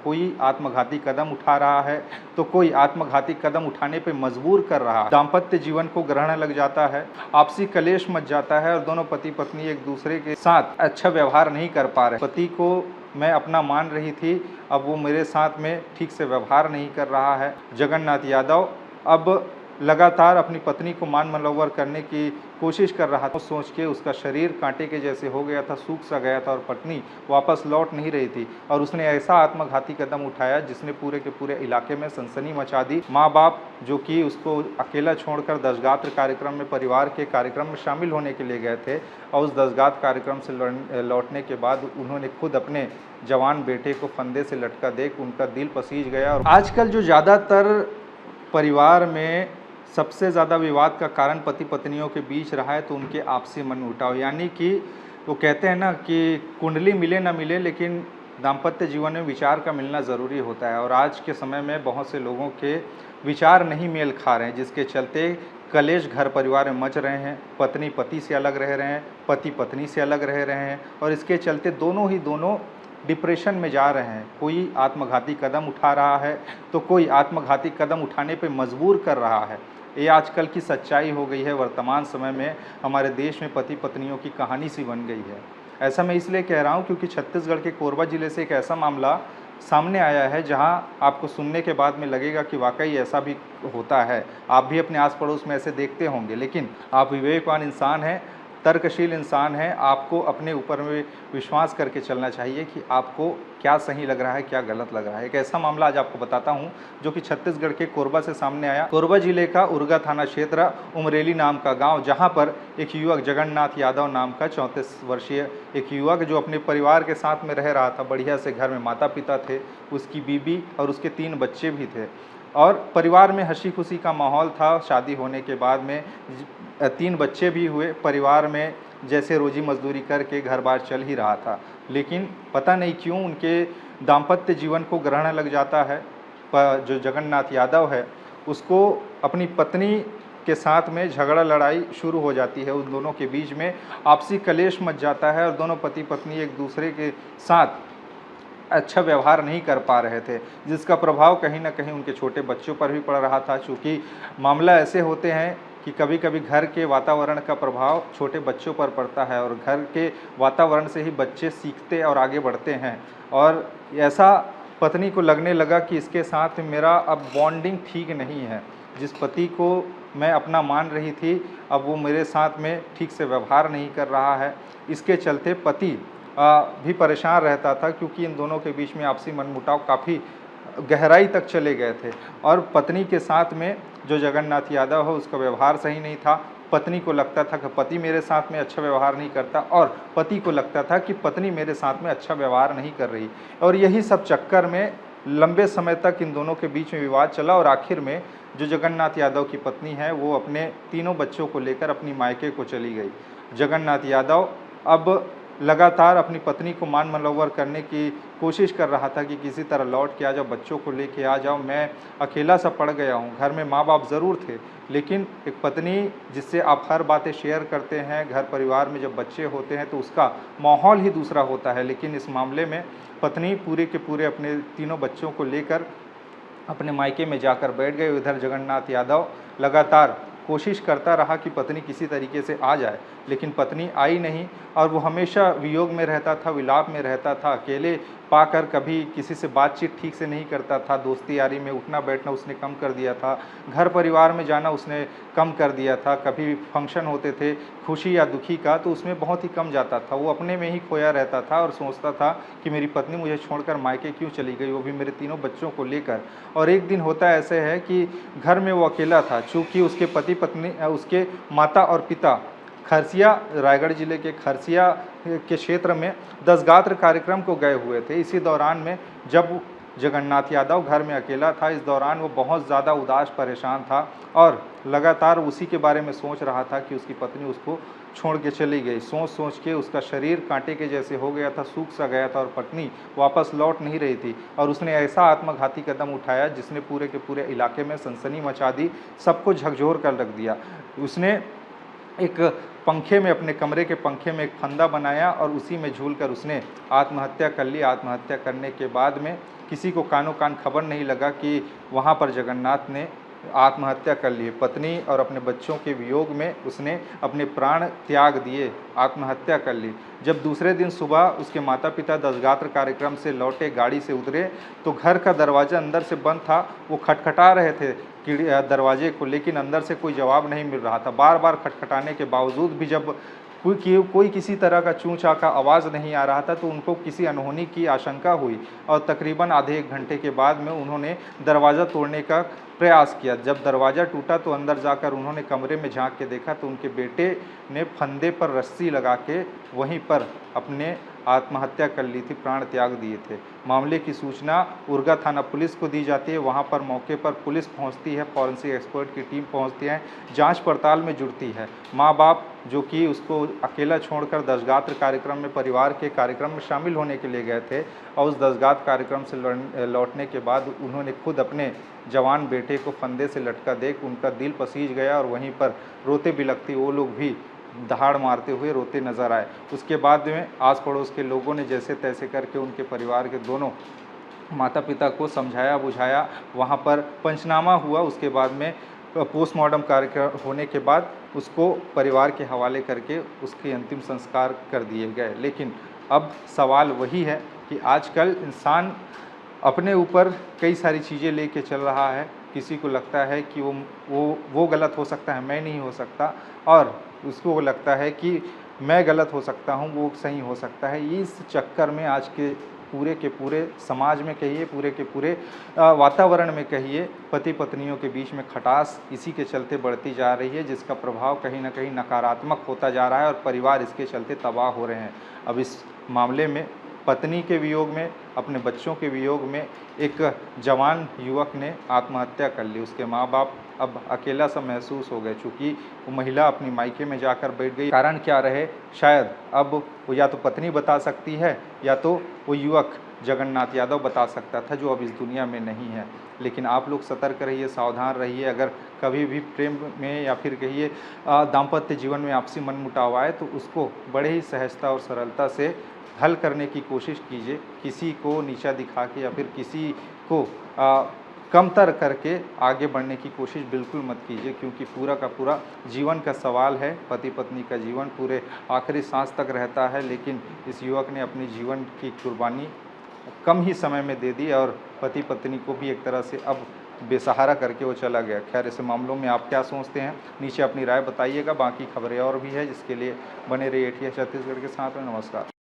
कोई आत्मघाती कदम उठा रहा है तो कोई आत्मघाती कदम उठाने पे मजबूर कर रहा है। दाम्पत्य जीवन को ग्रहण लग जाता है, आपसी कलेश मच जाता है और दोनों पति पत्नी एक दूसरे के साथ अच्छा व्यवहार नहीं कर पा रहे। पति को मैं अपना मान रही थी, अब वो मेरे साथ में ठीक से व्यवहार नहीं कर रहा है। जगन्नाथ यादव अब लगातार अपनी पत्नी को मान मनोवर करने की कोशिश कर रहा था। सोच के उसका शरीर कांटे के जैसे हो गया था, सूख सा गया था और पत्नी वापस लौट नहीं रही थी और उसने ऐसा आत्मघाती कदम उठाया जिसने पूरे के पूरे इलाके में सनसनी मचा दी। माँ बाप जो कि उसको अकेला छोड़कर दशगात्र कार्यक्रम में, परिवार के कार्यक्रम में शामिल होने के लिए गए थे और उस दशगात्र कार्यक्रम से लौटने के बाद उन्होंने खुद अपने जवान बेटे को फंदे से लटका देख उनका दिल पसीज गया। और आजकल जो ज़्यादातर परिवार में सबसे ज़्यादा विवाद का कारण पति पत्नियों के बीच रहा है तो उनके आपसी मनमुटाव, यानी कि वो कहते हैं ना कि कुंडली मिले ना मिले लेकिन दाम्पत्य जीवन में विचार का मिलना ज़रूरी होता है। और आज के समय में बहुत से लोगों के विचार नहीं मेल खा रहे हैं, जिसके चलते कलेश घर परिवार में मच रहे हैं। पत्नी पति से अलग रह रहे हैं, पति पत्नी से अलग रह रहे हैं और इसके चलते दोनों डिप्रेशन में जा रहे हैं। कोई आत्मघाती कदम उठा रहा है तो कोई आत्मघाती कदम उठाने पे मजबूर कर रहा है। ये आजकल की सच्चाई हो गई है। वर्तमान समय में हमारे देश में पति पत्नियों की कहानी सी बन गई है। ऐसा मैं इसलिए कह रहा हूँ क्योंकि छत्तीसगढ़ के कोरबा ज़िले से एक ऐसा मामला सामने आया है जहां आपको सुनने के बाद में लगेगा कि वाकई ऐसा भी होता है। आप भी अपने आस पड़ोस में ऐसे देखते होंगे, लेकिन आप विवेकवान इंसान हैं, तर्कशील इंसान हैं, आपको अपने ऊपर में विश्वास करके चलना चाहिए कि आपको क्या सही लग रहा है, क्या गलत लग रहा है। एक ऐसा मामला आज आपको बताता हूं जो कि छत्तीसगढ़ के कोरबा से सामने आया। कोरबा जिले का उरगा थाना क्षेत्र उमरेली नाम का गांव, जहां पर एक युवक जगन्नाथ यादव नाम का 34 वर्षीय एक युवक जो अपने परिवार के साथ में रह रहा था। बढ़िया से घर में माता पिता थे, उसकी बीबी और उसके 3 बच्चे भी थे और परिवार में हंसी खुशी का माहौल था। शादी होने के बाद में 3 बच्चे भी हुए। परिवार में जैसे रोजी मजदूरी करके घर बार चल ही रहा था, लेकिन पता नहीं क्यों उनके दाम्पत्य जीवन को ग्रहण लग जाता है। जो जगन्नाथ यादव है उसको अपनी पत्नी के साथ में झगड़ा लड़ाई शुरू हो जाती है। उन दोनों के बीच में आपसी कलेश मच जाता है और दोनों पति पत्नी एक दूसरे के साथ अच्छा व्यवहार नहीं कर पा रहे थे, जिसका प्रभाव कहीं ना कहीं उनके छोटे बच्चों पर भी पड़ रहा था। चूँकि मामला ऐसे होते हैं कि कभी कभी घर के वातावरण का प्रभाव छोटे बच्चों पर पड़ता है और घर के वातावरण से ही बच्चे सीखते और आगे बढ़ते हैं। और ऐसा पत्नी को लगने लगा कि इसके साथ मेरा अब बॉन्डिंग ठीक नहीं है। जिस पति को मैं अपना मान रही थी, अब वो मेरे साथ में ठीक से व्यवहार नहीं कर रहा है। इसके चलते पति भी परेशान रहता था क्योंकि इन दोनों के बीच में आपसी मनमुटाव काफ़ी गहराई तक चले गए थे। और पत्नी के साथ में जो जगन्नाथ यादव है उसका व्यवहार सही नहीं था। पत्नी को लगता था कि पति मेरे साथ में अच्छा व्यवहार नहीं करता और पति को लगता था कि पत्नी मेरे साथ में अच्छा व्यवहार नहीं कर रही। और यही सब चक्कर में लंबे समय तक इन दोनों के बीच में विवाद चला और आखिर में जो जगन्नाथ यादव की पत्नी है वो अपने 3 बच्चों को लेकर अपनी मायके को चली गई। जगन्नाथ यादव अब लगातार अपनी पत्नी को मान मनोवर करने की कोशिश कर रहा था कि किसी तरह लौट के आ जाओ, बच्चों को लेके आ जाओ, मैं अकेला सा पड़ गया हूँ। घर में माँ बाप ज़रूर थे, लेकिन एक पत्नी जिससे आप हर बातें शेयर करते हैं, घर परिवार में जब बच्चे होते हैं तो उसका माहौल ही दूसरा होता है। लेकिन इस मामले में पत्नी पूरे के पूरे अपने 3 बच्चों को लेकर अपने मायके में जाकर बैठ गए। इधर जगन्नाथ यादव लगातार कोशिश करता रहा कि पत्नी किसी तरीके से आ जाए, लेकिन पत्नी आई नहीं और वो हमेशा वियोग में रहता था, विलाप में रहता था। अकेले पाकर कभी किसी से बातचीत ठीक से नहीं करता था। दोस्ती यारी में उठना बैठना उसने कम कर दिया था। घर परिवार में जाना उसने कम कर दिया था। कभी फंक्शन होते थे खुशी या दुखी का तो उसमें बहुत ही कम जाता था। वो अपने में ही खोया रहता था और सोचता था कि मेरी पत्नी मुझे छोड़कर मायके क्यों चली गई, वो भी मेरे 3 बच्चों को लेकर। और एक दिन होता ऐसे है कि घर में वो अकेला था, चूँकि उसके पति पत्नी उसके माता और पिता खरसिया, रायगढ़ जिले के खरसिया के क्षेत्र में दशगात्र कार्यक्रम को गए हुए थे। इसी दौरान में जब जगन्नाथ यादव घर में अकेला था, इस दौरान वो बहुत ज़्यादा उदास परेशान था और लगातार उसी के बारे में सोच रहा था कि उसकी पत्नी उसको छोड़ के चली गई। सोच सोच के उसका शरीर कांटे के जैसे हो गया था, सूख सा गया था और पत्नी वापस लौट नहीं रही थी। और उसने ऐसा आत्मघाती कदम उठाया जिसने पूरे के पूरे इलाके में सनसनी मचा दी, सबको झकझोर कर रख दिया। उसने एक पंखे में, अपने कमरे के पंखे में एक फंदा बनाया और उसी में झूलकर उसने आत्महत्या कर ली। आत्महत्या करने के बाद में किसी को कानो कान खबर नहीं लगा कि वहाँ पर जगन्नाथ ने आत्महत्या कर ली। पत्नी और अपने बच्चों के वियोग में उसने अपने प्राण त्याग दिए, आत्महत्या कर ली। जब दूसरे दिन सुबह उसके माता पिता दशगात्र कार्यक्रम से लौटे, गाड़ी से उतरे, तो घर का दरवाज़ा अंदर से बंद था। वो खटखटा रहे थे दरवाजे को, लेकिन अंदर से कोई जवाब नहीं मिल रहा था। बार बार खटखटाने के बावजूद भी जब कोई किसी तरह का चूँ चाँ का आवाज़ नहीं आ रहा था, तो उनको किसी अनहोनी की आशंका हुई और तकरीबन आधे एक घंटे के बाद में उन्होंने दरवाज़ा तोड़ने का प्रयास किया। जब दरवाज़ा टूटा तो अंदर जाकर उन्होंने कमरे में झांक के देखा तो उनके बेटे ने फंदे पर रस्सी लगा के वहीं पर अपने आत्महत्या कर ली थी, प्राण त्याग दिए थे। मामले की सूचना उरगा थाना पुलिस को दी जाती है। वहां पर मौके पर पुलिस पहुंचती है, फॉरेंसिक एक्सपर्ट की टीम पहुंचती है, जांच पड़ताल में जुड़ती है। माँ बाप जो कि उसको अकेला छोड़कर दशगात्र कार्यक्रम में, परिवार के कार्यक्रम में शामिल होने के लिए गए थे और उस दशगात्र कार्यक्रम से लौटने के बाद उन्होंने खुद अपने जवान बेटे को फंदे से लटका देख उनका दिल पसीज गया और वहीं पर रोते बिलखते वो लोग भी दहाड़ मारते हुए रोते नजर आए। उसके बाद में आस पड़ोस के लोगों ने जैसे तैसे करके उनके परिवार के दोनों माता पिता को समझाया बुझाया, वहाँ पर पंचनामा हुआ। उसके बाद में पोस्टमार्टम कार्यक्रम होने के बाद उसको परिवार के हवाले करके उसके अंतिम संस्कार कर दिए गए। लेकिन अब सवाल वही है कि आजकल इंसान अपने ऊपर कई सारी चीज़ें लेके चल रहा है। किसी को लगता है कि वो गलत हो सकता है, मैं नहीं हो सकता, और उसको वो लगता है कि मैं गलत हो सकता हूँ, वो सही हो सकता है। इस चक्कर में आज के पूरे समाज में कहिए, पूरे के पूरे वातावरण में कहिए, पति पत्नियों के बीच में खटास इसी के चलते बढ़ती जा रही है, जिसका प्रभाव कहीं ना कहीं नकारात्मक होता जा रहा है और परिवार इसके चलते तबाह हो रहे हैं। अब इस मामले में पत्नी के वियोग में, अपने बच्चों के वियोग में एक जवान युवक ने आत्महत्या कर ली। उसके माँ बाप अब अकेला सा महसूस हो गए, चूँकि वो महिला अपनी मायके में जाकर बैठ गई। कारण क्या रहे, शायद अब वो या तो पत्नी बता सकती है या तो वो युवक जगन्नाथ यादव बता सकता था, जो अब इस दुनिया में नहीं है। लेकिन आप लोग सतर्क रहिए, सावधान रहिए। अगर कभी भी प्रेम में या फिर कहिए दाम्पत्य जीवन में आपसी मनमुटाव आए तो उसको बड़े ही सहजता और सरलता से हल करने की कोशिश कीजिए। किसी को नीचा दिखा के या फिर किसी को कमतर करके आगे बढ़ने की कोशिश बिल्कुल मत कीजिए, क्योंकि पूरा का पूरा जीवन का सवाल है। पति पत्नी का जीवन पूरे आखिरी सांस तक रहता है, लेकिन इस युवक ने अपनी जीवन की कुर्बानी कम ही समय में दे दी और पति पत्नी को भी एक तरह से अब बेसहारा करके वो चला गया। खैर, ऐसे मामलों में आप क्या सोचते हैं, नीचे अपनी राय बताइएगा। बाकी खबरें और भी है, जिसके लिए बने रहिए एटीएस छत्तीसगढ़ के साथ में। नमस्कार।